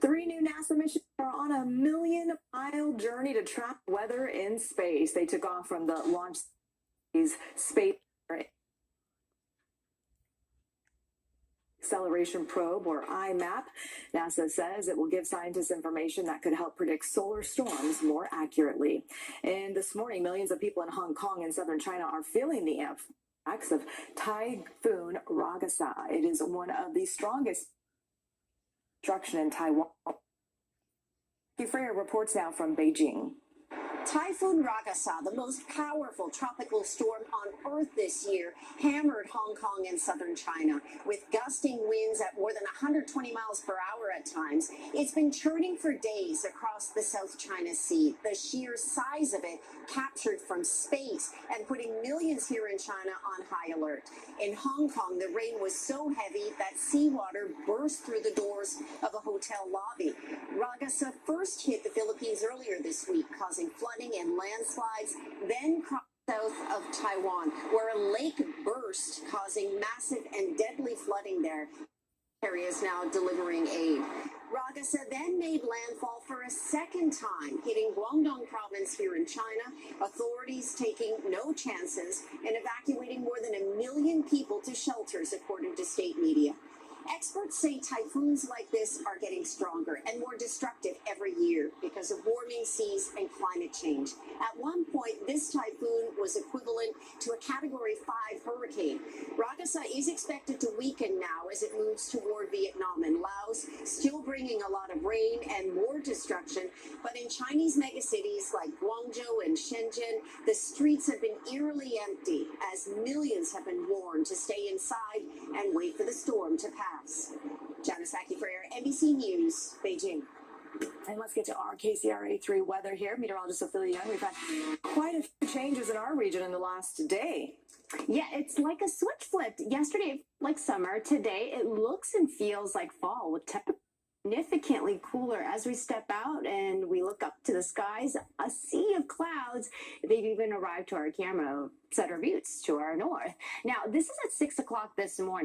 Three new NASA missions are on a million-mile journey to track weather in space. They took off from the launch space acceleration probe, or IMAP. NASA says it will give scientists information that could help predict solar storms more accurately. And this morning, millions of people in Hong Kong and southern China are feeling the effects of Typhoon Ragasa. It is one of the strongest destruction in Taiwan. Freya reports now from Beijing. Typhoon Ragasa, the most powerful tropical storm on Earth this year, hammered Hong Kong and southern China with gusting winds at more than 120 miles per hour at times. It's been churning for days across the South China Sea. The sheer size of it captured from space and putting millions here in China on high alert. In Hong Kong, the rain was so heavy that seawater burst through the doors of a hotel lobby. Ragasa first hit the Philippines earlier this week, causing flooding and landslides, then crossed south of Taiwan, where a lake burst, causing massive and deadly flooding there. Area is now delivering aid. Ragasa then made landfall for a second time, hitting Guangdong province here in China, authorities taking no chances and evacuating more than 1 million people to shelters, according to state media. Experts say typhoons like this are getting stronger and more destructive every year because of warming seas and climate change. At one point, this typhoon was equivalent to a Category 5 hurricane. Ragasa is expected to weaken now as it moves toward Vietnam and Laos, still bringing a lot of rain and more destruction. But in Chinese megacities like Guangzhou and Shenzhen, the streets have been eerily empty as millions have been warned to stay inside and wait for the storm to pass. Janice Freya, NBC News, Beijing. And let's get to our KCRA3 weather here. Meteorologist Ophelia Young, we've had quite a few changes in our region in the last day. Yeah, it's like a switch flipped. Yesterday, like summer. Today, it looks and feels like fall with temperatures significantly cooler as we step out and we look up to the skies. A sea of clouds. They've even arrived to our camera, Cedar Buttes to our north. Now, this is at 6 o'clock this morning.